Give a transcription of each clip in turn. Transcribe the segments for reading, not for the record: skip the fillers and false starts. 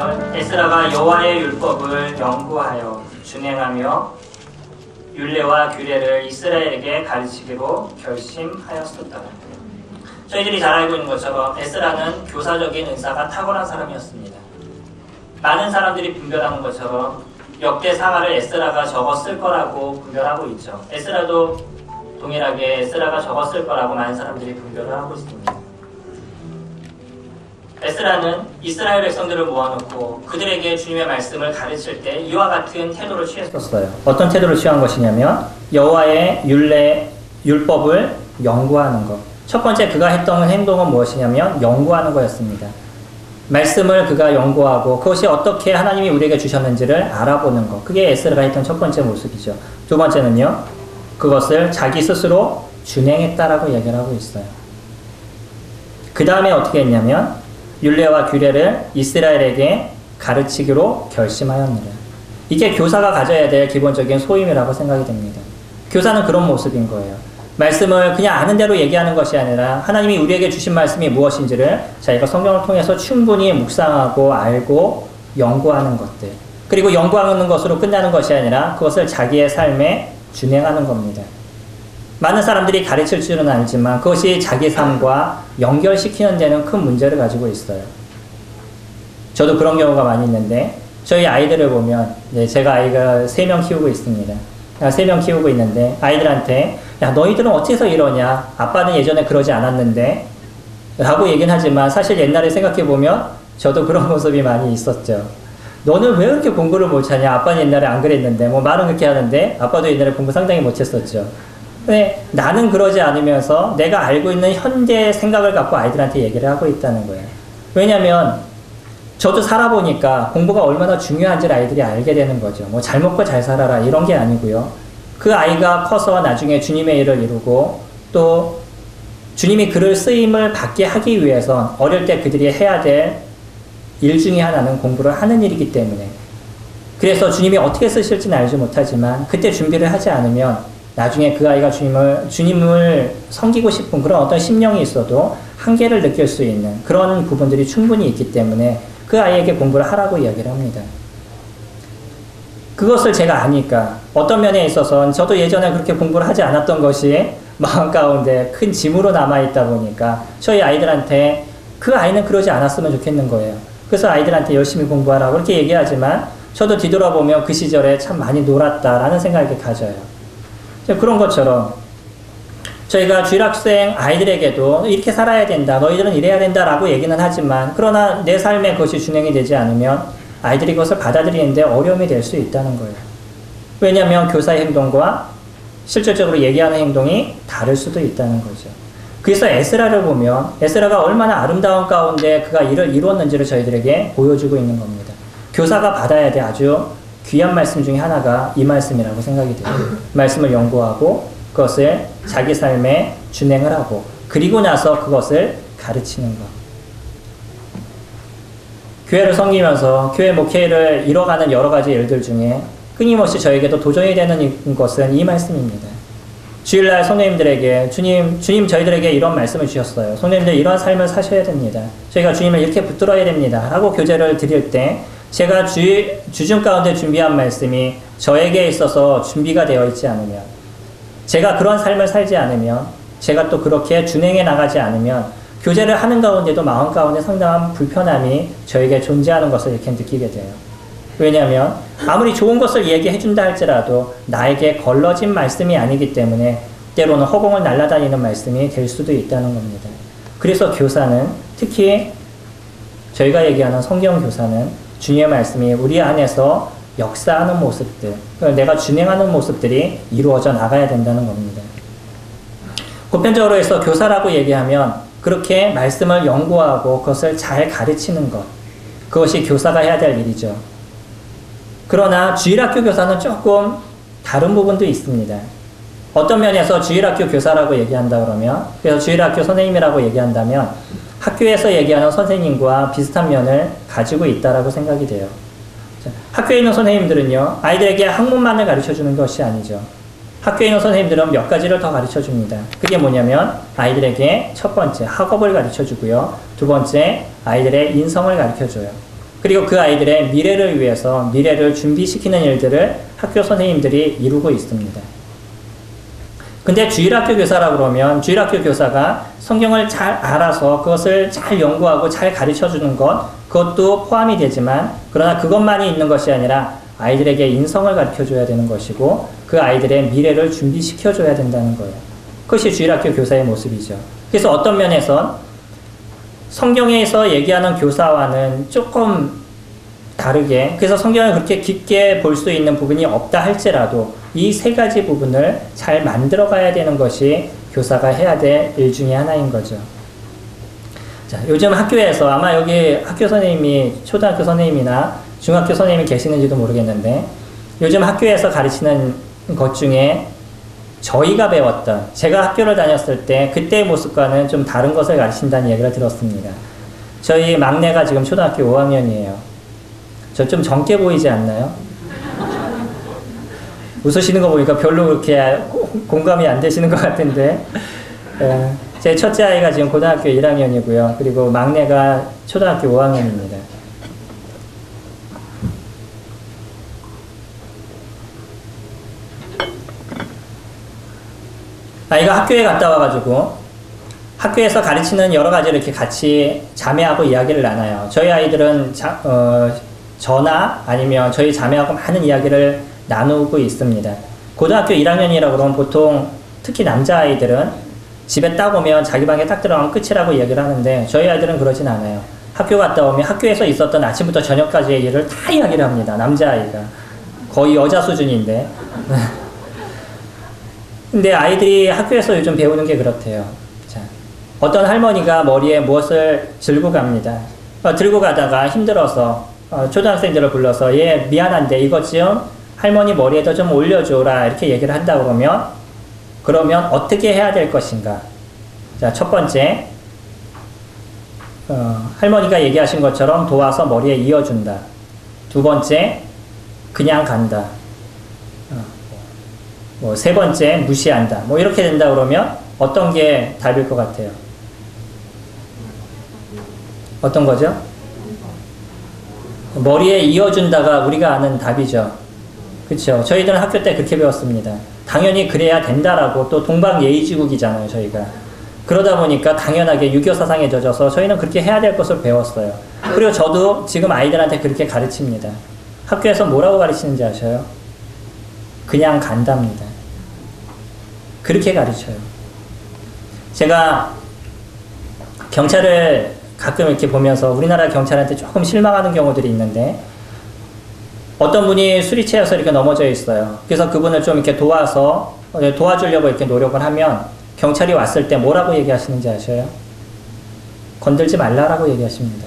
4절 에스라가 여호와의 율법을 연구하여 준행하며 율례와 규례를 이스라엘에게 가르치기로 결심하였었다. 저희들이 잘 알고 있는 것처럼 에스라는 교사적인 은사가 탁월한 사람이었습니다. 많은 사람들이 분별하는 것처럼 역대상하를 에스라가 적었을 거라고 분별하고 있죠. 에스라도 동일하게 에스라가 적었을 거라고 많은 사람들이 분별을 하고 있습니다. 에스라는 이스라엘 백성들을 모아놓고 그들에게 주님의 말씀을 가르칠 때 이와 같은 태도를 취했었어요. 어떤 태도를 취한 것이냐면 여호와의 율법을 연구하는 것. 첫 번째 그가 했던 행동은 무엇이냐면 연구하는 거였습니다. 말씀을 그가 연구하고 그것이 어떻게 하나님이 우리에게 주셨는지를 알아보는 것. 그게 에스라가 했던 첫 번째 모습이죠. 두 번째는요. 그것을 자기 스스로 준행했다라고 얘기를 하고 있어요. 그 다음에 어떻게 했냐면 율례와 규례를 이스라엘에게 가르치기로 결심하였느라. 이게 교사가 가져야 될 기본적인 소임이라고 생각이 됩니다. 교사는 그런 모습인 거예요. 말씀을 그냥 아는 대로 얘기하는 것이 아니라 하나님이 우리에게 주신 말씀이 무엇인지를 자기가 성경을 통해서 충분히 묵상하고 알고 연구하는 것들. 그리고 연구하는 것으로 끝나는 것이 아니라 그것을 자기의 삶에 준행하는 겁니다. 많은 사람들이 가르칠 줄은 알지만 그것이 자기 삶과 연결시키는 데는 큰 문제를 가지고 있어요. 저도 그런 경우가 많이 있는데 저희 아이들을 보면 제가 아이가 3명 키우고 있습니다. 3명 키우고 있는데 아이들한테 야 너희들은 어째서 이러냐 아빠는 예전에 그러지 않았는데 라고 얘기는 하지만 사실 옛날에 생각해보면 저도 그런 모습이 많이 있었죠. 너는 왜 그렇게 공부를 못하냐 아빠는 옛날에 안 그랬는데 뭐 말은 그렇게 하는데 아빠도 옛날에 공부 상당히 못했었죠. 근데 나는 그러지 않으면서 내가 알고 있는 현재 생각을 갖고 아이들한테 얘기를 하고 있다는 거예요. 왜냐면 저도 살아보니까 공부가 얼마나 중요한지를 아이들이 알게 되는 거죠. 뭐 잘 먹고 잘 살아라 이런 게 아니고요. 그 아이가 커서 나중에 주님의 일을 이루고 또 주님이 그를 쓰임을 받게 하기 위해선 어릴 때 그들이 해야 될 일 중에 하나는 공부를 하는 일이기 때문에 그래서 주님이 어떻게 쓰실지는 알지 못하지만 그때 준비를 하지 않으면 나중에 그 아이가 주님을 섬기고 싶은 그런 어떤 심령이 있어도 한계를 느낄 수 있는 그런 부분들이 충분히 있기 때문에 그 아이에게 공부를 하라고 이야기를 합니다. 그것을 제가 아니까 어떤 면에 있어서는 저도 예전에 그렇게 공부를 하지 않았던 것이 마음 가운데 큰 짐으로 남아있다 보니까 저희 아이들한테 그 아이는 그러지 않았으면 좋겠는 거예요. 그래서 아이들한테 열심히 공부하라고 그렇게 얘기하지만 저도 뒤돌아보면 그 시절에 참 많이 놀았다라는 생각이 가져요. 그런 것처럼 저희가 주일학생 아이들에게도 이렇게 살아야 된다, 너희들은 이래야 된다라고 얘기는 하지만 그러나 내 삶에 그것이 준행이 되지 않으면 아이들이 그것을 받아들이는데 어려움이 될 수 있다는 거예요. 왜냐하면 교사의 행동과 실질적으로 얘기하는 행동이 다를 수도 있다는 거죠. 그래서 에스라를 보면 에스라가 얼마나 아름다운 가운데 그가 일을 이루었는지를 저희들에게 보여주고 있는 겁니다. 교사가 받아야 될 아주 귀한 말씀 중에 하나가 이 말씀이라고 생각이 돼요. 말씀을 연구하고 그것을 자기 삶에 준행을 하고 그리고 나서 그것을 가르치는 것. 교회를 섬기면서 교회 목회를 이뤄가는 여러 가지 일들 중에 끊임없이 저에게도 도전이 되는 것은 이 말씀입니다. 주일날 성도님들에게 주님 저희들에게 이런 말씀을 주셨어요. 성도님들 이런 삶을 사셔야 됩니다. 저희가 주님을 이렇게 붙들어야 됩니다. 하고 교제를 드릴 때 제가 주중 가운데 준비한 말씀이 저에게 있어서 준비가 되어 있지 않으면 제가 그런 삶을 살지 않으면 제가 또 그렇게 준행해 나가지 않으면 교제를 하는 가운데도 마음 가운데 상당한 불편함이 저에게 존재하는 것을 이렇게 느끼게 돼요. 왜냐하면 아무리 좋은 것을 얘기해 준다 할지라도 나에게 걸러진 말씀이 아니기 때문에 때로는 허공을 날아다니는 말씀이 될 수도 있다는 겁니다. 그래서 교사는 특히 저희가 얘기하는 성경 교사는 주님의 말씀이 우리 안에서 역사하는 모습들, 내가 준행하는 모습들이 이루어져 나가야 된다는 겁니다. 보편적으로 해서 교사라고 얘기하면 그렇게 말씀을 연구하고 그것을 잘 가르치는 것, 그것이 교사가 해야 될 일이죠. 그러나 주일학교 교사는 조금 다른 부분도 있습니다. 어떤 면에서 주일학교 교사라고 얘기한다 그러면, 그래서 주일학교 선생님이라고 얘기한다면 학교에서 얘기하는 선생님과 비슷한 면을 가지고 있다라고 생각이 돼요. 학교에 있는 선생님들은요, 아이들에게 학문만을 가르쳐주는 것이 아니죠. 학교에 있는 선생님들은 몇 가지를 더 가르쳐줍니다. 그게 뭐냐면 아이들에게 첫 번째 학업을 가르쳐주고요. 두 번째 아이들의 인성을 가르쳐줘요. 그리고 그 아이들의 미래를 위해서 미래를 준비시키는 일들을 학교 선생님들이 이루고 있습니다. 근데 주일학교 교사라 그러면 주일학교 교사가 성경을 잘 알아서 그것을 잘 연구하고 잘 가르쳐주는 것, 그것도 포함이 되지만, 그러나 그것만이 있는 것이 아니라 아이들에게 인성을 가르쳐줘야 되는 것이고 그 아이들의 미래를 준비시켜줘야 된다는 거예요. 그것이 주일학교 교사의 모습이죠. 그래서 어떤 면에선 성경에서 얘기하는 교사와는 조금 다르게, 그래서 성경을 그렇게 깊게 볼 수 있는 부분이 없다 할지라도 이 세 가지 부분을 잘 만들어 가야 되는 것이 교사가 해야 될 일 중에 하나인 거죠. 자, 요즘 학교에서 아마 여기 학교 선생님이 초등학교 선생님이나 중학교 선생님이 계시는지도 모르겠는데, 요즘 학교에서 가르치는 것 중에 저희가 배웠던, 제가 학교를 다녔을 때 그때의 모습과는 좀 다른 것을 가르친다는 얘기를 들었습니다. 저희 막내가 지금 초등학교 5학년이에요. 저 좀 젊게 보이지 않나요? 웃으시는 거 보니까 별로 그렇게 공감이 안 되시는 것 같은데, 제 첫째 아이가 지금 고등학교 1학년이고요. 그리고 막내가 초등학교 5학년입니다. 아이가 학교에 갔다 와가지고 학교에서 가르치는 여러 가지를 이렇게 같이 자매하고 이야기를 나눠요. 저희 아이들은 저나 아니면 저희 자매하고 많은 이야기를 나누고 있습니다. 고등학교 1학년이라고 그러면 보통 특히 남자아이들은 집에 딱 오면 자기 방에 딱 들어가면 끝이라고 얘기를 하는데, 저희 아이들은 그러진 않아요. 학교 갔다 오면 학교에서 있었던 아침부터 저녁까지의 일을 다 이야기를 합니다. 남자아이가. 거의 여자 수준인데. 근데 아이들이 학교에서 요즘 배우는 게 그렇대요. 자, 어떤 할머니가 머리에 무엇을 들고 갑니다. 들고 가다가 힘들어서 초등학생들을 불러서 얘 미안한데 이것 좀 할머니 머리에다 좀 올려줘라 이렇게 얘기를 한다 그러면 어떻게 해야 될 것인가. 자, 첫 번째, 할머니가 얘기하신 것처럼 도와서 머리에 이어준다. 두 번째, 그냥 간다. 세 번째, 무시한다. 이렇게 된다 그러면 어떤 게 답일 것 같아요? 어떤 거죠? 머리에 이어준다가 우리가 아는 답이죠. 그렇죠. 저희들은 학교 때 그렇게 배웠습니다. 당연히 그래야 된다라고, 또 동방예의지국이잖아요, 저희가. 그러다 보니까 당연하게 유교 사상에 젖어서 저희는 그렇게 해야 될 것을 배웠어요. 그리고 저도 지금 아이들한테 그렇게 가르칩니다. 학교에서 뭐라고 가르치는지 아셔요? 그냥 간답니다. 그렇게 가르쳐요. 제가 경찰을 가끔 이렇게 보면서 우리나라 경찰한테 조금 실망하는 경우들이 있는데, 어떤 분이 술이 취해서 이렇게 넘어져 있어요. 그래서 그분을 좀 이렇게 도와주려고 이렇게 노력을 하면 경찰이 왔을 때 뭐라고 얘기하시는지 아셔요? 건들지 말라라고 얘기하십니다.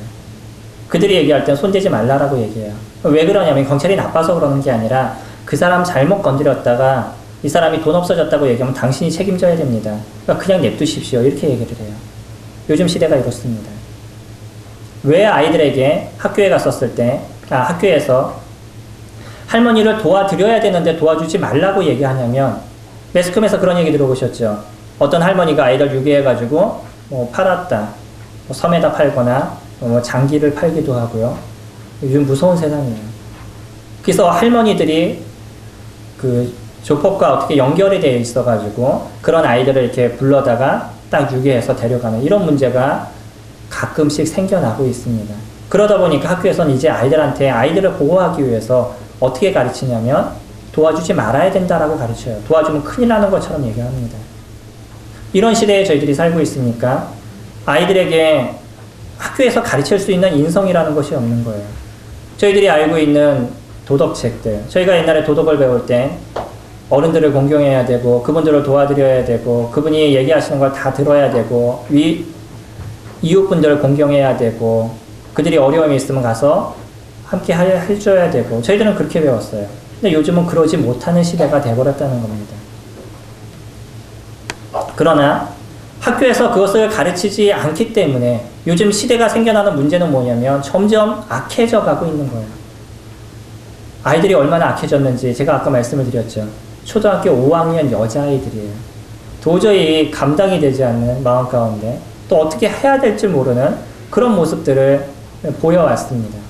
그들이 얘기할 땐 손대지 말라라고 얘기해요. 왜 그러냐면 경찰이 나빠서 그러는 게 아니라 그 사람 잘못 건드렸다가 이 사람이 돈 없어졌다고 얘기하면 당신이 책임져야 됩니다. 그러니까 그냥 냅두십시오. 이렇게 얘기를 해요. 요즘 시대가 이렇습니다. 왜 아이들에게 학교에 갔었을 때, 학교에서 할머니를 도와드려야 되는데 도와주지 말라고 얘기하냐면, 매스컴에서 그런 얘기 들어보셨죠? 어떤 할머니가 아이들 유기해가지고 팔았다, 섬에다 팔거나 장기를 팔기도 하고요. 요즘 무서운 세상이에요. 그래서 할머니들이 그 조폭과 어떻게 연결이 되어 있어가지고 그런 아이들을 이렇게 불러다가 딱 유기해서 데려가는 이런 문제가 가끔씩 생겨나고 있습니다. 그러다 보니까 학교에서는 이제 아이들을 보호하기 위해서 어떻게 가르치냐면 도와주지 말아야 된다라고 가르쳐요. 도와주면 큰일 나는 것처럼 얘기합니다. 이런 시대에 저희들이 살고 있으니까 아이들에게 학교에서 가르칠 수 있는 인성이라는 것이 없는 거예요. 저희들이 알고 있는 도덕책들, 저희가 옛날에 도덕을 배울 때 어른들을 공경해야 되고 그분들을 도와드려야 되고 그분이 얘기하시는 걸 다 들어야 되고 이웃분들을 공경해야 되고 그들이 어려움이 있으면 가서 함께 해줘야 되고, 저희들은 그렇게 배웠어요. 근데 요즘은 그러지 못하는 시대가 되어버렸다는 겁니다. 그러나 학교에서 그것을 가르치지 않기 때문에 요즘 시대가 생겨나는 문제는 뭐냐면 점점 악해져 가고 있는 거예요. 아이들이 얼마나 악해졌는지 제가 아까 말씀을 드렸죠. 초등학교 5학년 여자아이들이에요. 도저히 감당이 되지 않는 마음 가운데 또 어떻게 해야 될지 모르는 그런 모습들을 보여왔습니다.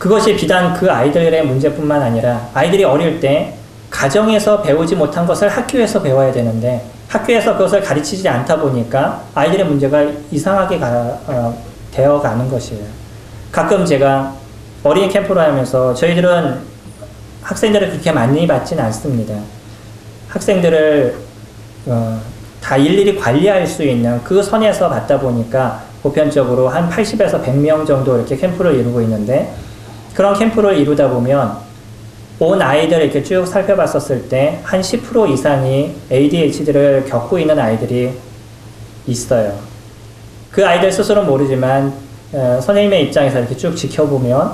그것이 비단 그 아이들의 문제뿐만 아니라 아이들이 어릴 때 가정에서 배우지 못한 것을 학교에서 배워야 되는데 학교에서 그것을 가르치지 않다 보니까 아이들의 문제가 이상하게 되어가는 것이에요. 가끔 제가 어린이 캠프를 하면서 저희들은 학생들을 그렇게 많이 받지는 않습니다. 학생들을 다 일일이 관리할 수 있는 그 선에서 받다 보니까 보편적으로 한 80에서 100명 정도 이렇게 캠프를 이루고 있는데 그런 캠프를 이루다 보면 온 아이들을 이렇게 쭉 살펴봤었을 때 한 10% 이상이 ADHD를 겪고 있는 아이들이 있어요. 그 아이들 스스로 모르지만 선생님의 입장에서 이렇게 쭉 지켜보면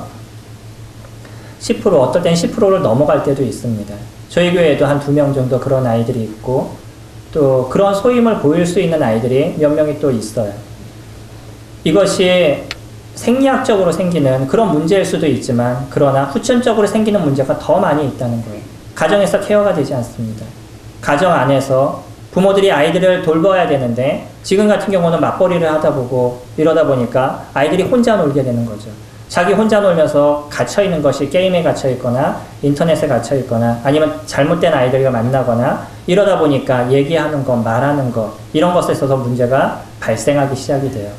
10% 어떨 땐 10%를 넘어갈 때도 있습니다. 저희 교회에도 한 2명 정도 그런 아이들이 있고 또 그런 소임을 보일 수 있는 아이들이 몇 명이 또 있어요. 이것이 생리학적으로 생기는 그런 문제일 수도 있지만 그러나 후천적으로 생기는 문제가 더 많이 있다는 거예요. 가정에서 케어가 되지 않습니다. 가정 안에서 부모들이 아이들을 돌봐야 되는데 지금 같은 경우는 맞벌이를 하다 보고 이러다 보니까 아이들이 혼자 놀게 되는 거죠. 자기 혼자 놀면서 갇혀있는 것이 게임에 갇혀있거나 인터넷에 갇혀있거나 아니면 잘못된 아이들과 만나거나 이러다 보니까 얘기하는 것, 말하는 것 이런 것에 있어서 문제가 발생하기 시작이 돼요.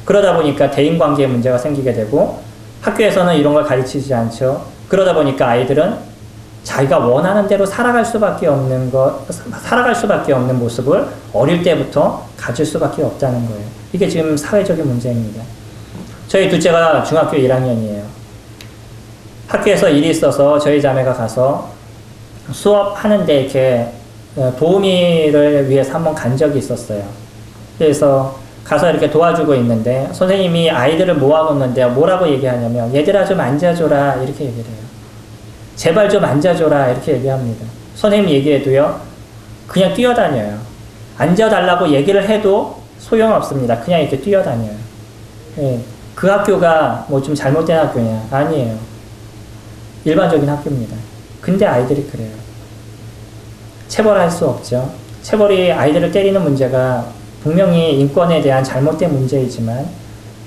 그러다 보니까 대인관계에 문제가 생기게 되고 학교에서는 이런 걸 가르치지 않죠. 그러다 보니까 아이들은 자기가 원하는 대로 살아갈 수밖에 없는 모습을 어릴 때부터 가질 수밖에 없다는 거예요. 이게 지금 사회적인 문제입니다. 저희 둘째가 중학교 1학년이에요. 학교에서 일이 있어서 저희 자매가 가서 수업하는데 이렇게 도우미를 위해서 한번 간 적이 있었어요. 그래서 가서 이렇게 도와주고 있는데 선생님이 아이들을 모아놓는데 뭐라고 얘기하냐면 얘들아 좀 앉아줘라 이렇게 얘기를 해요. 제발 좀 앉아줘라 이렇게 얘기합니다. 선생님 얘기해도요 그냥 뛰어다녀요. 앉아달라고 얘기를 해도 소용없습니다. 그냥 이렇게 뛰어다녀요. 예, 그 학교가 뭐 좀 잘못된 학교냐? 아니에요. 일반적인 학교입니다. 근데 아이들이 그래요. 체벌할 수 없죠. 체벌이 아이들을 때리는 문제가 분명히 인권에 대한 잘못된 문제이지만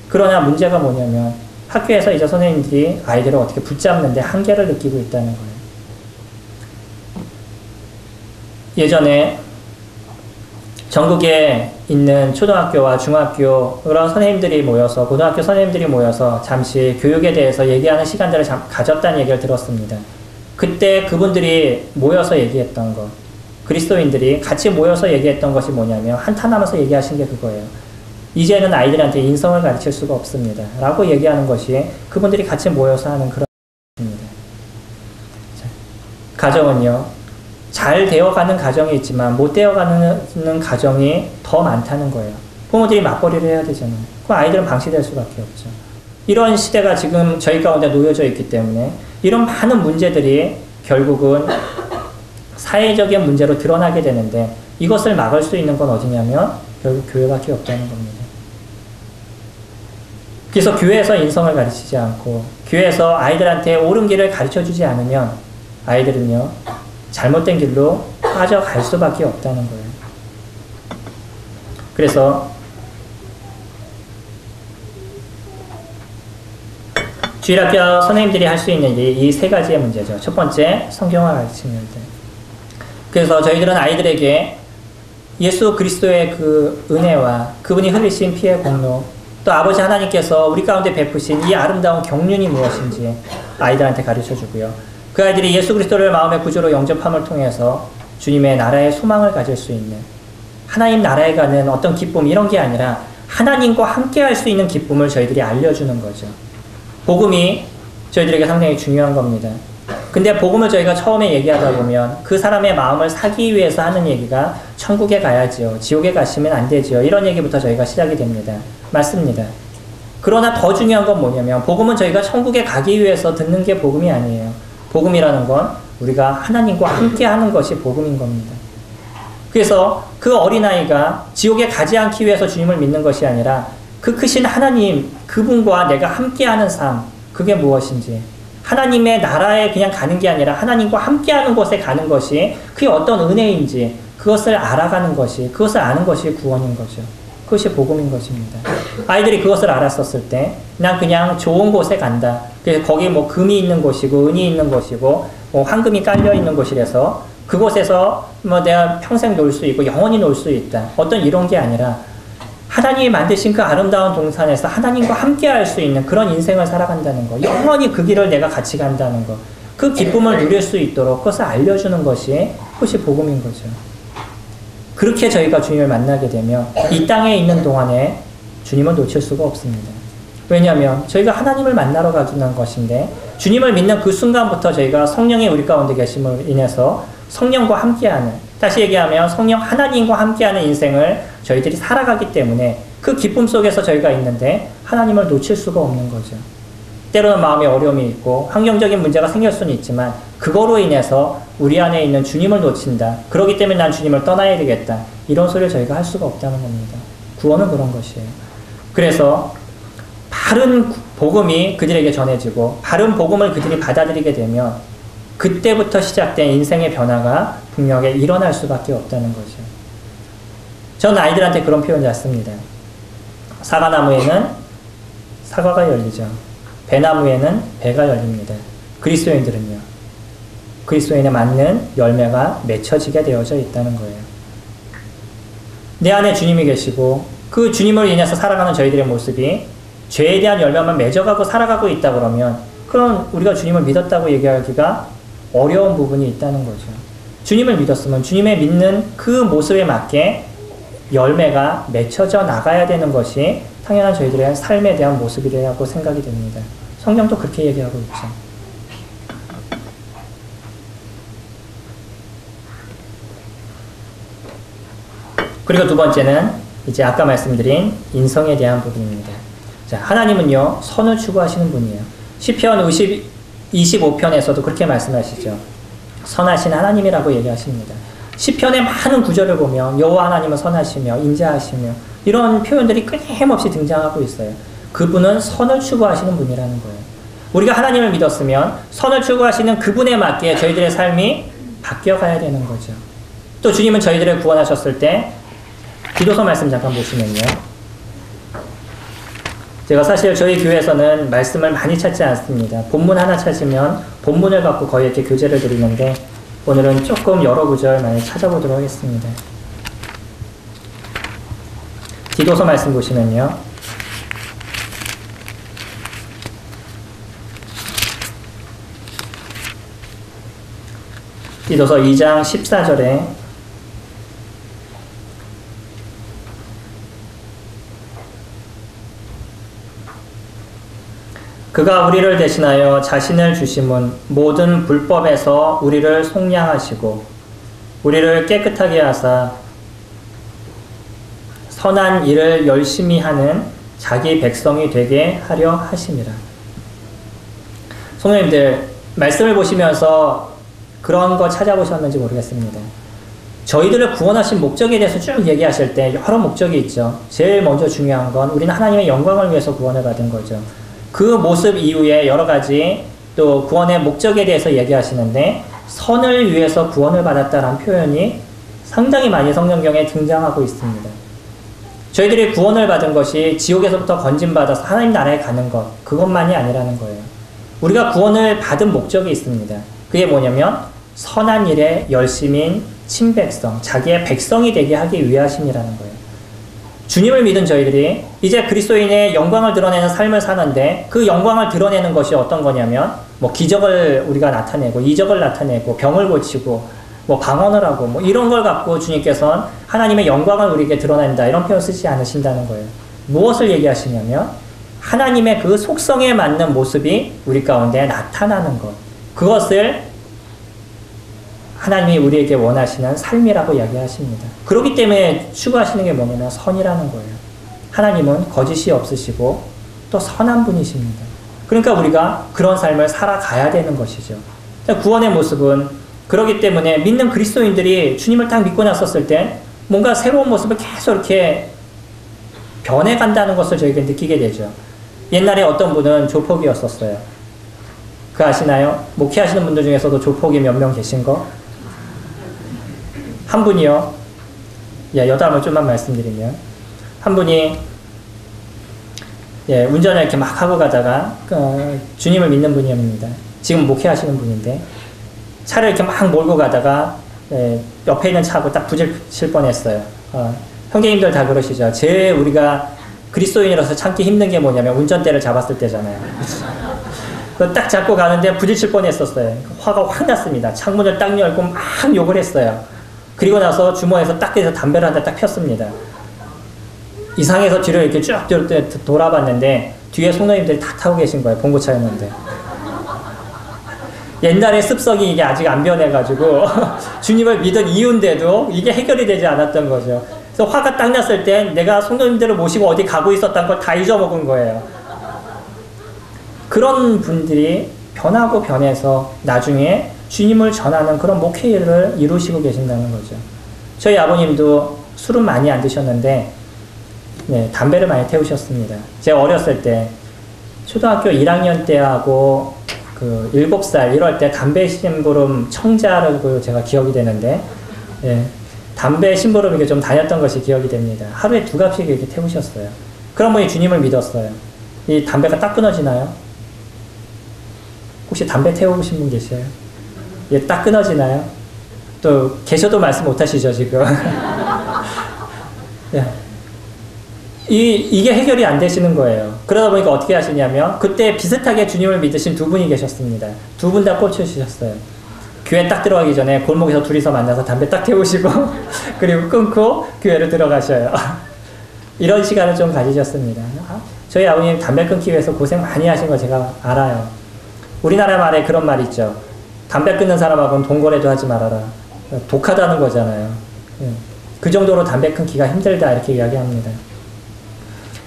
그러나 문제가 뭐냐면 학교에서 이제 선생님들이 아이들을 어떻게 붙잡는데 한계를 느끼고 있다는 거예요. 예전에 전국에 있는 초등학교와 중학교 그런 선생님들이 모여서 고등학교 선생님들이 모여서 잠시 교육에 대해서 얘기하는 시간들을 가졌다는 얘기를 들었습니다. 그때 그분들이 모여서 얘기했던 것 그리스도인들이 같이 모여서 얘기했던 것이 뭐냐면 한탄하면서 얘기하신 게 그거예요. 이제는 아이들한테 인성을 가르칠 수가 없습니다. 라고 얘기하는 것이 그분들이 같이 모여서 하는 그런 것입니다. 가정은요. 잘 되어가는 가정이 있지만 못 되어가는 가정이 더 많다는 거예요. 부모들이 맞벌이를 해야 되잖아요. 그럼 아이들은 방치될 수밖에 없죠. 이런 시대가 지금 저희 가운데 놓여져 있기 때문에 이런 많은 문제들이 결국은 사회적인 문제로 드러나게 되는데 이것을 막을 수 있는 건 어디냐면 결국 교회밖에 없다는 겁니다. 그래서 교회에서 인성을 가르치지 않고 교회에서 아이들한테 옳은 길을 가르쳐주지 않으면 아이들은요 잘못된 길로 빠져갈 수밖에 없다는 거예요. 그래서 주일학교 선생님들이 할 수 있는 일이 이 세 가지의 문제죠. 첫 번째, 성경을 가르치는 일들. 그래서 저희들은 아이들에게 예수 그리스도의 그 은혜와 그분이 흘리신 피의 공로 또 아버지 하나님께서 우리 가운데 베푸신 이 아름다운 경륜이 무엇인지 아이들한테 가르쳐주고요. 그 아이들이 예수 그리스도를 마음의 구주로 영접함을 통해서 주님의 나라의 소망을 가질 수 있는 하나님 나라에 가는 어떤 기쁨 이런 게 아니라 하나님과 함께 할 수 있는 기쁨을 저희들이 알려주는 거죠. 복음이 저희들에게 상당히 중요한 겁니다. 근데 복음을 저희가 처음에 얘기하다 보면 그 사람의 마음을 사기 위해서 하는 얘기가 천국에 가야지요. 지옥에 가시면 안 되지요. 이런 얘기부터 저희가 시작이 됩니다. 맞습니다. 그러나 더 중요한 건 뭐냐면 복음은 저희가 천국에 가기 위해서 듣는 게 복음이 아니에요. 복음이라는 건 우리가 하나님과 함께 하는 것이 복음인 겁니다. 그래서 그 어린아이가 지옥에 가지 않기 위해서 주님을 믿는 것이 아니라 그 크신 하나님, 그분과 내가 함께하는 삶, 그게 무엇인지 하나님의 나라에 그냥 가는 게 아니라 하나님과 함께하는 곳에 가는 것이 그게 어떤 은혜인지 그것을 알아가는 것이, 그것을 아는 것이 구원인 거죠. 그것이 복음인 것입니다. 아이들이 그것을 알았었을 때 그냥 좋은 곳에 간다, 그래서 거기 뭐 금이 있는 곳이고 은이 있는 곳이고 뭐 황금이 깔려 있는 곳이라서 그곳에서 뭐 내가 평생 놀 수 있고 영원히 놀 수 있다. 어떤 이런 게 아니라 하나님이 만드신 그 아름다운 동산에서 하나님과 함께 할 수 있는 그런 인생을 살아간다는 거. 영원히 그 길을 내가 같이 간다는 거. 그 기쁨을 누릴 수 있도록 그것을 알려주는 것이 그것이 복음인 거죠. 그렇게 저희가 주님을 만나게 되면 이 땅에 있는 동안에 주님을 놓칠 수가 없습니다. 왜냐하면 저희가 하나님을 만나러 가는 것인데 주님을 믿는 그 순간부터 저희가 성령이 우리 가운데 계심으로 인해서 성령과 함께하는, 다시 얘기하면 성령 하나님과 함께하는 인생을 저희들이 살아가기 때문에 그 기쁨 속에서 저희가 있는데 하나님을 놓칠 수가 없는 거죠. 때로는 마음에 어려움이 있고 환경적인 문제가 생길 수는 있지만 그거로 인해서 우리 안에 있는 주님을 놓친다. 그렇기 때문에 난 주님을 떠나야 되겠다. 이런 소리를 저희가 할 수가 없다는 겁니다. 구원은 그런 것이에요. 그래서 바른 복음이 그들에게 전해지고 바른 복음을 그들이 받아들이게 되면 그때부터 시작된 인생의 변화가 분명히 일어날 수밖에 없다는 거죠. 전 아이들한테 그런 표현 잘 씁니다. 사과나무에는 사과가 열리죠. 배나무에는 배가 열립니다. 그리스도인들은요. 그리스도인에 맞는 열매가 맺혀지게 되어져 있다는 거예요. 내 안에 주님이 계시고 그 주님을 인해서 살아가는 저희들의 모습이 죄에 대한 열매만 맺어가고 살아가고 있다 그러면 그럼 우리가 주님을 믿었다고 얘기하기가 어려운 부분이 있다는 거죠. 주님을 믿었으면 주님의 믿는 그 모습에 맞게 열매가 맺혀져 나가야 되는 것이 당연한 저희들의 삶에 대한 모습이라고 생각이 됩니다. 성경도 그렇게 얘기하고 있죠. 그리고 두 번째는 이제 아까 말씀드린 인성에 대한 부분입니다. 자, 하나님은요, 선을 추구하시는 분이에요. 시편 25편에서도 그렇게 말씀하시죠. 선하신 하나님이라고 얘기하십니다. 시편의 많은 구절을 보면 여호와 하나님은 선하시며 인자하시며 이런 표현들이 끊임없이 등장하고 있어요. 그분은 선을 추구하시는 분이라는 거예요. 우리가 하나님을 믿었으면 선을 추구하시는 그분에 맞게 저희들의 삶이 바뀌어가야 되는 거죠. 또 주님은 저희들을 구원하셨을 때 기도서 말씀 잠깐 보시면요. 제가 사실 저희 교회에서는 말씀을 많이 찾지 않습니다. 본문 하나 찾으면 본문을 갖고 거의 이렇게 교제를 드리는데 오늘은 조금 여러 구절 많이 찾아보도록 하겠습니다. 기도서 말씀 보시면요. 기도서 2장 14절에 그가 우리를 대신하여 자신을 주심은 모든 불법에서 우리를 속량하시고 우리를 깨끗하게 하사 선한 일을 열심히 하는 자기 백성이 되게 하려 하심이라. 성도님들 말씀을 보시면서 그런 거 찾아보셨는지 모르겠습니다. 저희들을 구원하신 목적에 대해서 쭉 얘기하실 때 여러 목적이 있죠. 제일 먼저 중요한 건 우리는 하나님의 영광을 위해서 구원을 받은 거죠. 그 모습 이후에 여러 가지 또 구원의 목적에 대해서 얘기하시는데 선을 위해서 구원을 받았다라는 표현이 상당히 많이 성경경에 등장하고 있습니다. 저희들이 구원을 받은 것이 지옥에서부터 건진받아서 하나님 나라에 가는 것, 그것만이 아니라는 거예요. 우리가 구원을 받은 목적이 있습니다. 그게 뭐냐면 선한 일에 열심인 친백성, 자기의 백성이 되게 하기 위하심이라는 거예요. 주님을 믿은 저희들이 이제 그리스도인의 영광을 드러내는 삶을 사는데 그 영광을 드러내는 것이 어떤 거냐면 뭐 기적을 우리가 나타내고 이적을 나타내고 병을 고치고 뭐 방언을 하고 뭐 이런 걸 갖고 주님께서는 하나님의 영광을 우리에게 드러낸다 이런 표현 쓰지 않으신다는 거예요. 무엇을 얘기하시냐면 하나님의 그 속성에 맞는 모습이 우리 가운데 나타나는 것, 그것을 하나님이 우리에게 원하시는 삶이라고 이야기하십니다. 그렇기 때문에 추구하시는 게 뭐냐면 선이라는 거예요. 하나님은 거짓이 없으시고 또 선한 분이십니다. 그러니까 우리가 그런 삶을 살아가야 되는 것이죠. 구원의 모습은 그렇기 때문에 믿는 그리스도인들이 주님을 딱 믿고 났었을 때 뭔가 새로운 모습을 계속 이렇게 변해간다는 것을 저희가 느끼게 되죠. 옛날에 어떤 분은 조폭이었었어요. 그 아시나요? 목회하시는 분들 중에서도 조폭이 몇 명 계신 거? 한 분이요. 여담을 좀만 말씀드리면 한 분이 예, 운전을 이렇게 막 하고 가다가 주님을 믿는 분입니다. 지금 목회하시는 분인데 차를 이렇게 막 몰고 가다가 예, 옆에 있는 차하고 딱 부딪힐 뻔했어요. 형제님들 다 그러시죠. 제일 우리가 그리스도인이라서 참기 힘든 게 뭐냐면 운전대를 잡았을 때잖아요. 딱 잡고 가는데 부딪힐 뻔했었어요. 화가 확 났습니다. 창문을 딱 열고 막 욕을 했어요. 그리고 나서 주머니에서 딱 해서 담배를 한 대 딱 폈습니다. 이상해서 뒤로 이렇게 쭉 돌아봤는데 뒤에 성도님들이 다 타고 계신 거예요. 봉고차였는데. 옛날의 습성이 이게 아직 안 변해가지고 주님을 믿은 이유인데도 이게 해결이 되지 않았던 거죠. 그래서 화가 딱 났을 때 내가 성도님들을 모시고 어디 가고 있었던 걸 다 잊어먹은 거예요. 그런 분들이 변하고 변해서 나중에 주님을 전하는 그런 목회 일을 이루시고 계신다는 거죠. 저희 아버님도 술은 많이 안 드셨는데 네, 담배를 많이 태우셨습니다. 제가 어렸을 때 초등학교 1학년 때하고 7살 이럴 때 담배 심부름 청자라고 제가 기억이 되는데 예, 담배 심부름 이렇게 좀 다녔던 것이 기억이 됩니다. 하루에 2갑씩 이렇게 태우셨어요. 그런 분이 주님을 믿었어요. 이 담배가 딱 끊어지나요? 혹시 담배 태우신 분 계세요? 예, 딱 끊어지나요? 또 계셔도 말씀 못 하시죠 지금. 예. 이게 해결이 안 되시는 거예요. 그러다 보니까 어떻게 하시냐면 그때 비슷하게 주님을 믿으신 두 분이 계셨습니다. 두 분 다 꽂혀주셨어요. 교회 딱 들어가기 전에 골목에서 둘이서 만나서 담배 딱 태우시고 그리고 끊고 교회로 들어가셔요. 이런 시간을 좀 가지셨습니다. 저희 아버님 담배 끊기 위해서 고생 많이 하신 거 제가 알아요. 우리나라 말에 그런 말 있죠. 담배 끊는 사람하고는 동거래도 하지 말아라. 독하다는 거잖아요. 그 정도로 담배 끊기가 힘들다 이렇게 이야기합니다.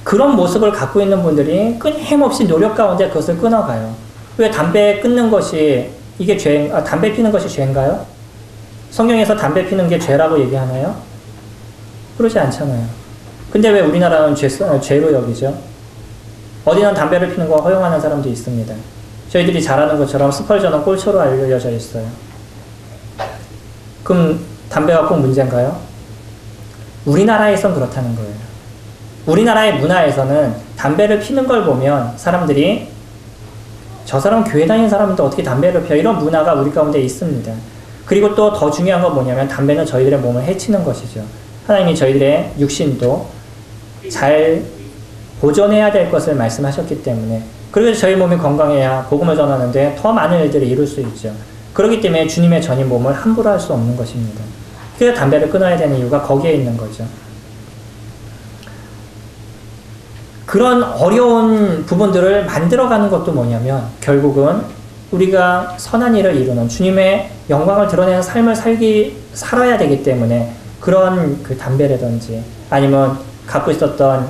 그런 모습을 갖고 있는 분들이 끊임없이 노력 가운데 그것을 끊어가요. 왜 담배 끊는 것이 이게 담배 피는 것이 죄인가요? 성경에서 담배 피는 게 죄라고 얘기하나요? 그러지 않잖아요. 근데 왜 우리나라는 죄로 여기죠? 어디는 담배를 피는 거 허용하는 사람도 있습니다. 저희들이 잘 아는 것처럼 스펄전은 꼴초로 알려져 있어요. 그럼 담배가 꼭 문제인가요? 우리나라에선 그렇다는 거예요. 우리나라의 문화에서는 담배를 피는 걸 보면 사람들이 저 사람 교회 다니는 사람인데 어떻게 담배를 피워? 이런 문화가 우리 가운데 있습니다. 그리고 또 더 중요한 건 뭐냐면 담배는 저희들의 몸을 해치는 것이죠. 하나님이 저희들의 육신도 잘 보존해야 될 것을 말씀하셨기 때문에 그래서 저희 몸이 건강해야 복음을 전하는데 더 많은 일들을 이룰 수 있죠. 그렇기 때문에 주님의 전인 몸을 함부로 할 수 없는 것입니다. 그래서 담배를 끊어야 되는 이유가 거기에 있는 거죠. 그런 어려운 부분들을 만들어가는 것도 뭐냐면 결국은 우리가 선한 일을 이루는 주님의 영광을 드러내는 삶을 살아야 되기 때문에 그런 담배라든지 아니면 갖고 있었던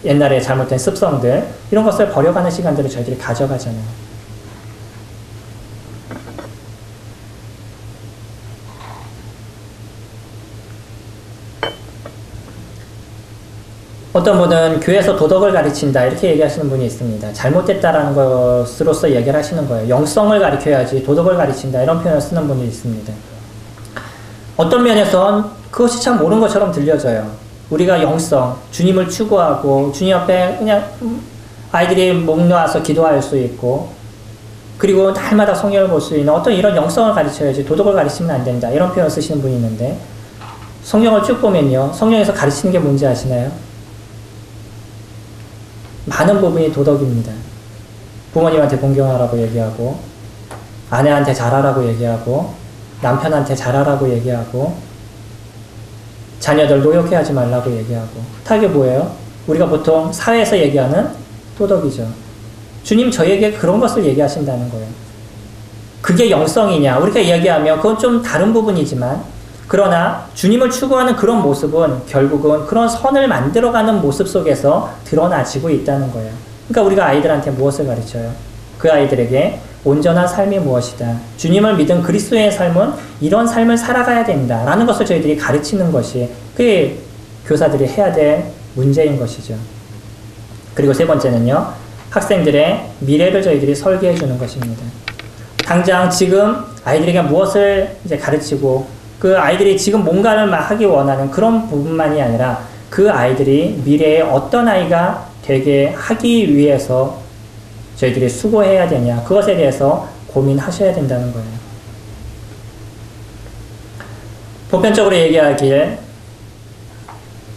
옛날에 잘못된 습성들 이런 것을 버려가는 시간들을 저희들이 가져가잖아요. 어떤 분은 교회에서 도덕을 가르친다 이렇게 얘기하시는 분이 있습니다. 잘못됐다라는 것으로서 얘기를 하시는 거예요. 영성을 가르쳐야지 도덕을 가르친다 이런 표현을 쓰는 분이 있습니다. 어떤 면에선 그것이 참 옳은 것처럼 들려져요. 우리가 영성, 주님을 추구하고 주님 옆에 그냥 아이들이 목 놓아서 기도할 수 있고 그리고 날마다 성경을 볼 수 있는 어떤 이런 영성을 가르쳐야지 도덕을 가르치면 안 된다 이런 표현을 쓰시는 분이 있는데 성경을 쭉 보면요. 성경에서 가르치는 게 뭔지 아시나요? 많은 부분이 도덕입니다. 부모님한테 존경하라고 얘기하고 아내한테 잘하라고 얘기하고 남편한테 잘하라고 얘기하고 자녀들 노역해 하지 말라고 얘기하고 다 이게 뭐예요? 우리가 보통 사회에서 얘기하는 도덕이죠. 주님 저에게 그런 것을 얘기하신다는 거예요. 그게 영성이냐? 우리가 얘기하면 그건 좀 다른 부분이지만 그러나 주님을 추구하는 그런 모습은 결국은 그런 선을 만들어가는 모습 속에서 드러나지고 있다는 거예요. 그러니까 우리가 아이들한테 무엇을 가르쳐요? 그 아이들에게 온전한 삶이 무엇이다. 주님을 믿은 그리스도의 삶은 이런 삶을 살아가야 된다라는 것을 저희들이 가르치는 것이 그게 교사들이 해야 될 문제인 것이죠. 그리고 세 번째는요. 학생들의 미래를 저희들이 설계해 주는 것입니다. 당장 지금 아이들에게 무엇을 이제 가르치고 그 아이들이 지금 뭔가를 막 하기 원하는 그런 부분만이 아니라 그 아이들이 미래에 어떤 아이가 되게 하기 위해서 저희들이 수고해야 되냐, 그것에 대해서 고민하셔야 된다는 거예요. 보편적으로 얘기하기에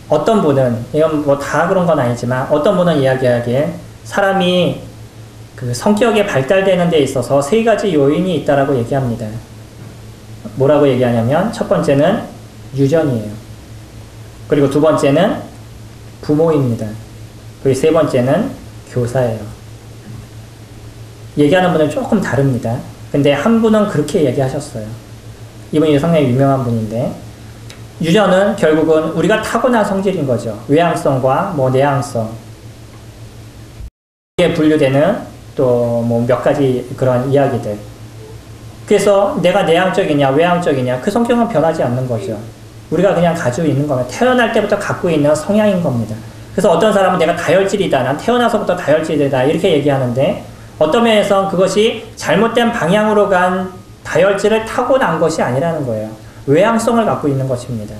어떤 분은, 이건 뭐 다 그런 건 아니지만 어떤 분은 이야기하기에 사람이 그 성격이 발달되는 데 있어서 세 가지 요인이 있다라고 얘기합니다. 뭐라고 얘기하냐면 첫 번째는 유전이에요. 그리고 두 번째는 부모입니다. 그리고 세 번째는 교사예요. 얘기하는 분은 조금 다릅니다. 근데 한 분은 그렇게 얘기하셨어요. 이분이 상당히 유명한 분인데, 유전은 결국은 우리가 타고난 성질인 거죠. 외향성과 뭐 내향성. 이게 분류되는 또 뭐 몇 가지 그런 이야기들. 그래서 내가 내향적이냐 외향적이냐 그 성격은 변하지 않는 거죠. 우리가 그냥 가지고 있는 겁니다. 태어날 때부터 갖고 있는 성향인 겁니다. 그래서 어떤 사람은 내가 다혈질이다, 난 태어나서부터 다혈질이다 이렇게 얘기하는데, 어떤 면에서 그것이 잘못된 방향으로 간 다혈질을 타고난 것이 아니라는 거예요. 외향성을 갖고 있는 것입니다.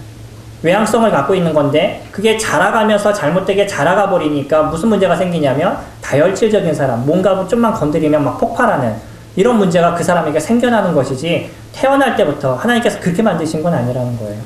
외향성을 갖고 있는 건데 그게 자라가면서 잘못되게 자라가 버리니까 무슨 문제가 생기냐면 다혈질적인 사람, 뭔가 좀만 건드리면 막 폭발하는 이런 문제가 그 사람에게 생겨나는 것이지, 태어날 때부터 하나님께서 그렇게 만드신 건 아니라는 거예요.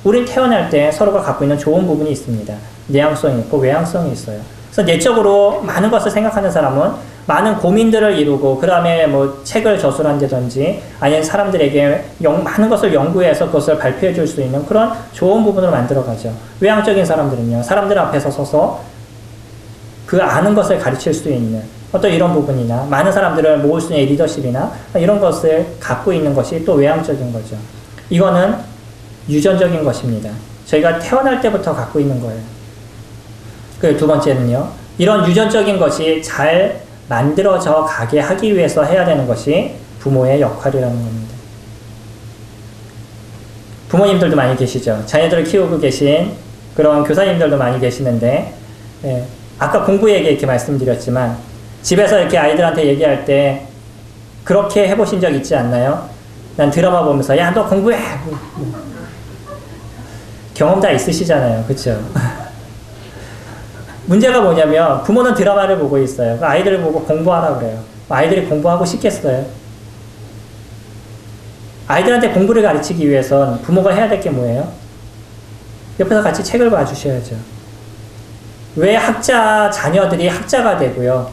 우린 태어날 때 서로가 갖고 있는 좋은 부분이 있습니다. 내향성이 있고 외향성이 있어요. 그래서 내적으로 많은 것을 생각하는 사람은 많은 고민들을 이루고 그 다음에 뭐 책을 저술한다든지 아니면 사람들에게 많은 것을 연구해서 그것을 발표해 줄 수 있는 그런 좋은 부분을 만들어가죠. 외향적인 사람들은요, 사람들 앞에서 서서 그 아는 것을 가르칠 수 있는 어떤 이런 부분이나 많은 사람들을 모을 수 있는 리더십이나 이런 것을 갖고 있는 것이 또 외향적인 거죠. 이거는 유전적인 것입니다. 저희가 태어날 때부터 갖고 있는 거예요. 그 두 번째는요, 이런 유전적인 것이 잘 만들어져 가게 하기 위해서 해야 되는 것이 부모의 역할이라는 겁니다. 부모님들도 많이 계시죠. 자녀들을 키우고 계신 그런 교사님들도 많이 계시는데, 아까 공부 얘기 이렇게 말씀드렸지만 집에서 이렇게 아이들한테 얘기할 때 그렇게 해보신 적 있지 않나요? 난 드라마 보면서 야, 너 공부해! 경험 다 있으시잖아요. 그쵸? 문제가 뭐냐면 부모는 드라마를 보고 있어요. 아이들을 보고 공부하라 그래요. 아이들이 공부하고 싶겠어요? 아이들한테 공부를 가르치기 위해선 부모가 해야 될 게 뭐예요? 옆에서 같이 책을 봐주셔야죠. 왜 자녀들이 학자가 되고요,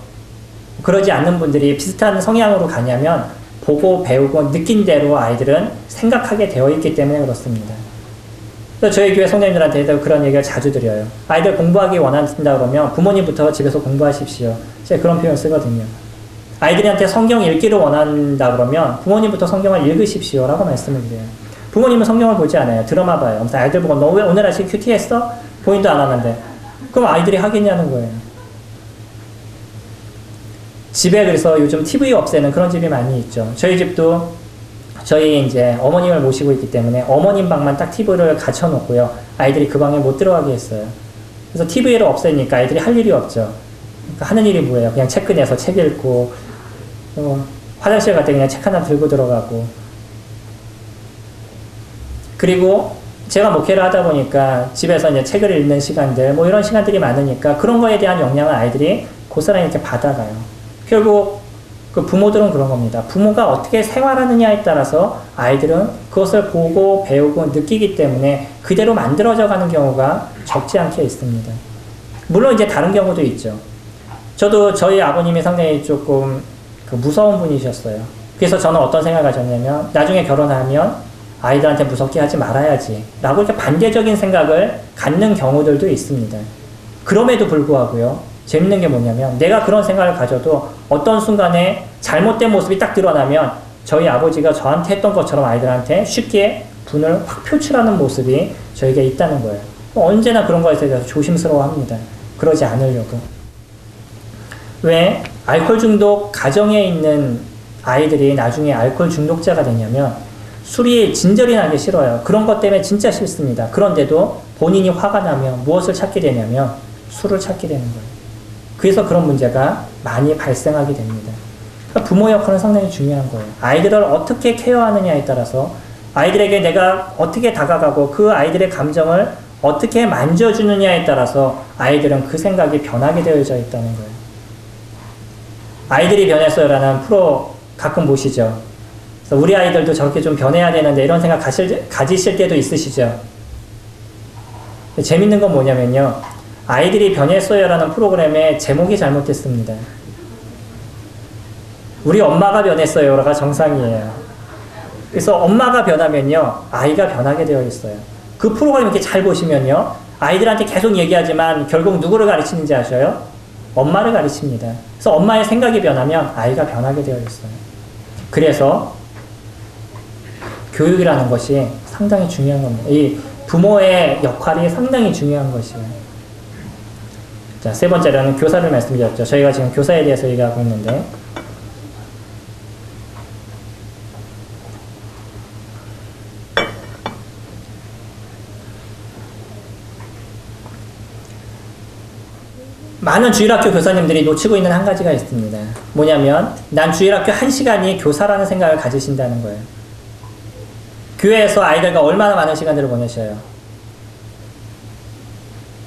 그러지 않는 분들이 비슷한 성향으로 가냐면 보고 배우고 느낀 대로 아이들은 생각하게 되어 있기 때문에 그렇습니다. 그래서 저희 교회 성도님들한테도 그런 얘기를 자주 드려요. 아이들 공부하기 원한다 그러면 부모님부터 집에서 공부하십시오. 제가 그런 표현 쓰거든요. 아이들한테 성경 읽기를 원한다 그러면 부모님부터 성경을 읽으십시오 라고 말씀을 드려요. 부모님은 성경을 보지 않아요. 드라마 봐요. 그래서 아이들 보고 너 왜 오늘 아침 큐티 했어? 본인도 안 하는데. 그럼 아이들이 하겠냐는 거예요. 집에 그래서 요즘 TV 없애는 그런 집이 많이 있죠. 저희 집도 저희 이제 어머님을 모시고 있기 때문에 어머님 방만 딱 TV를 갖춰놓고요. 아이들이 그 방에 못 들어가게 했어요. 그래서 TV를 없애니까 아이들이 할 일이 없죠. 그러니까 하는 일이 뭐예요? 그냥 책 꺼내서 책 읽고, 화장실 갈 때 그냥 책 하나 들고 들어가고. 그리고 제가 목회를 하다 보니까 집에서 이제 책을 읽는 시간들, 뭐 이런 시간들이 많으니까 그런 거에 대한 영향을 아이들이 고스란히 이렇게 받아가요. 결국 그 부모들은 그런 겁니다. 부모가 어떻게 생활하느냐에 따라서 아이들은 그것을 보고 배우고 느끼기 때문에 그대로 만들어져 가는 경우가 적지 않게 있습니다. 물론 이제 다른 경우도 있죠. 저도 저희 아버님이 상당히 조금 무서운 분이셨어요. 그래서 저는 어떤 생각을 가졌냐면 나중에 결혼하면 아이들한테 무섭게 하지 말아야지 라고 이렇게 반대적인 생각을 갖는 경우들도 있습니다. 그럼에도 불구하고요, 재밌는 게 뭐냐면 내가 그런 생각을 가져도 어떤 순간에 잘못된 모습이 딱 드러나면 저희 아버지가 저한테 했던 것처럼 아이들한테 쉽게 분을 확 표출하는 모습이 저에게 있다는 거예요. 언제나 그런 것에 대해서 조심스러워합니다. 그러지 않으려고. 왜 알코올 중독 가정에 있는 아이들이 나중에 알코올 중독자가 되냐면 술이 진절이 나기 싫어요. 그런 것 때문에 진짜 싫습니다. 그런데도 본인이 화가 나면 무엇을 찾게 되냐면 술을 찾게 되는 거예요. 그래서 그런 문제가 많이 발생하게 됩니다. 그러니까 부모 역할은 상당히 중요한 거예요. 아이들을 어떻게 케어하느냐에 따라서 아이들에게 내가 어떻게 다가가고 그 아이들의 감정을 어떻게 만져주느냐에 따라서 아이들은 그 생각이 변하게 되어져 있다는 거예요. 아이들이 변했어요라는 프로 가끔 보시죠. 그래서 우리 아이들도 저렇게 좀 변해야 되는데 이런 생각 가지실 때도 있으시죠. 재밌는 건 뭐냐면요. 아이들이 변했어요라는 프로그램의 제목이 잘못됐습니다. 우리 엄마가 변했어요가 정상이에요. 그래서 엄마가 변하면요. 아이가 변하게 되어 있어요. 그 프로그램 이렇게 잘 보시면요. 아이들한테 계속 얘기하지만 결국 누구를 가르치는지 아셔요? 엄마를 가르칩니다. 그래서 엄마의 생각이 변하면 아이가 변하게 되어 있어요. 그래서 교육이라는 것이 상당히 중요한 겁니다. 이 부모의 역할이 상당히 중요한 것이에요. 자, 세 번째로는 교사를 말씀드렸죠. 저희가 지금 교사에 대해서 얘기하고 있는데 많은 주일학교 교사님들이 놓치고 있는 한 가지가 있습니다. 뭐냐면 난 주일학교 1시간이 교사라는 생각을 가지신다는 거예요. 교회에서 아이들과 얼마나 많은 시간들을 보내셔요.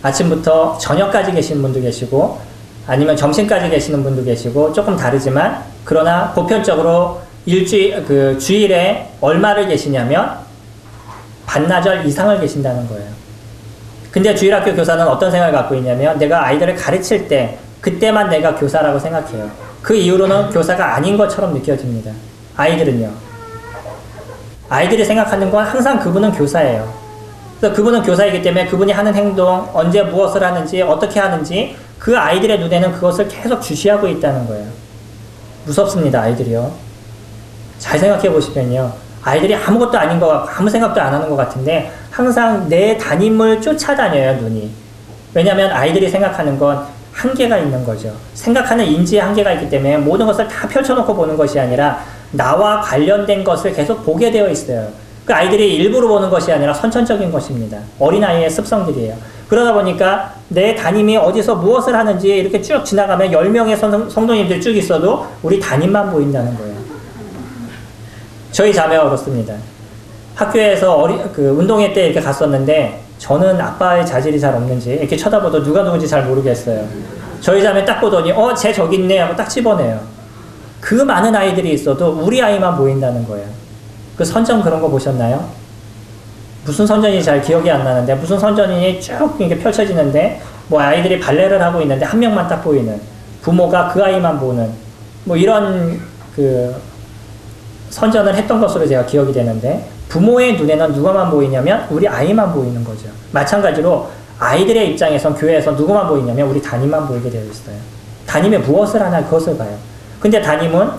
아침부터 저녁까지 계시는 분도 계시고 아니면 점심까지 계시는 분도 계시고 조금 다르지만 그러나 보편적으로 주일에 얼마를 계시냐면 반나절 이상을 계신다는 거예요. 근데 주일학교 교사는 어떤 생각을 갖고 있냐면 내가 아이들을 가르칠 때 그때만 내가 교사라고 생각해요. 그 이후로는 교사가 아닌 것처럼 느껴집니다. 아이들은요. 아이들이 생각하는 건 항상 그분은 교사예요. 그래서 그분은 교사이기 때문에 그분이 하는 행동, 언제 무엇을 하는지, 어떻게 하는지 그 아이들의 눈에는 그것을 계속 주시하고 있다는 거예요. 무섭습니다, 아이들이요. 잘 생각해 보시면요. 아이들이 아무것도 아닌 것 같고 아무 생각도 안 하는 것 같은데 항상 내 담임을 쫓아다녀요, 눈이. 왜냐하면 아이들이 생각하는 건 한계가 있는 거죠. 생각하는 인지의 한계가 있기 때문에 모든 것을 다 펼쳐놓고 보는 것이 아니라 나와 관련된 것을 계속 보게 되어 있어요. 그 아이들이 일부러 보는 것이 아니라 선천적인 것입니다. 어린아이의 습성들이에요. 그러다 보니까 내 담임이 어디서 무엇을 하는지 이렇게 쭉 지나가면 10명의 성도님들 쭉 있어도 우리 담임만 보인다는 거예요. 저희 자매가 그렇습니다. 학교에서 운동회 때 이렇게 갔었는데 저는 아빠의 자질이 잘 없는지 이렇게 쳐다봐도 누가 누군지 잘 모르겠어요. 저희 자매 딱 보더니 쟤 저기 있네 하고 딱 집어내요. 그 많은 아이들이 있어도 우리 아이만 보인다는 거예요. 그 선전 그런 거 보셨나요? 무슨 선전인지 잘 기억이 안 나는데 무슨 선전이 쭉 이렇게 펼쳐지는데 뭐 아이들이 발레를 하고 있는데 한 명만 딱 보이는, 부모가 그 아이만 보는 뭐 이런 선전을 했던 것으로 제가 기억이 되는데 부모의 눈에는 누가만 보이냐면 우리 아이만 보이는 거죠. 마찬가지로 아이들의 입장에선 교회에서 누구만 보이냐면 우리 담임만 보이게 되어 있어요. 담임이 무엇을 하나 그것을 봐요. 근데 담임은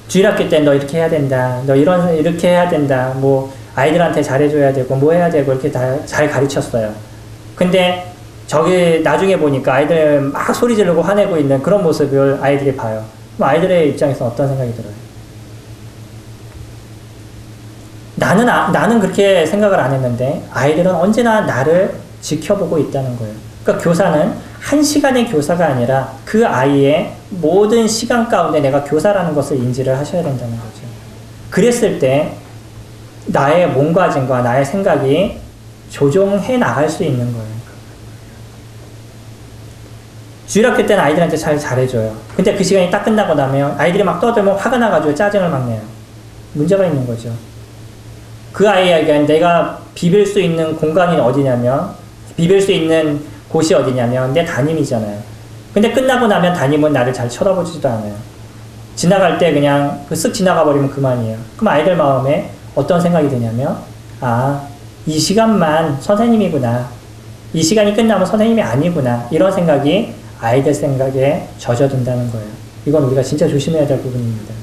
주일학교 때 너 이렇게 해야 된다. 너 이렇게 해야 된다. 뭐 아이들한테 잘해줘야 되고 뭐 해야 되고 이렇게 다 잘 가르쳤어요. 근데 저기 나중에 보니까 아이들 막 소리 지르고 화내고 있는 그런 모습을 아이들이 봐요. 그럼 아이들의 입장에서 어떤 생각이 들어요? 나는 그렇게 생각을 안 했는데 아이들은 언제나 나를 지켜보고 있다는 거예요. 그러니까 교사는 한 시간의 교사가 아니라 그 아이의 모든 시간 가운데 내가 교사라는 것을 인지를 하셔야 된다는 거죠. 그랬을 때 나의 몸가짐과 나의 생각이 조종해 나갈 수 있는 거예요. 주일학교 때는 아이들한테 잘해줘요. 근데 그 시간이 딱 끝나고 나면 아이들이 막 떠들면 화가 나가지고 짜증을 막 내요. 문제가 있는 거죠. 그 아이에게 내가 비빌 수 있는 공간이 어디냐면, 비빌 수 있는 곳이 어디냐면 내 담임이잖아요. 근데 끝나고 나면 담임은 나를 잘 쳐다보지도 않아요. 지나갈 때 그냥 쓱 지나가 버리면 그만이에요. 그럼 아이들 마음에 어떤 생각이 드냐면 이 시간만 선생님이구나. 이 시간이 끝나면 선생님이 아니구나. 이런 생각이 아이들 생각에 젖어든다는 거예요. 이건 우리가 진짜 조심해야 될 부분입니다.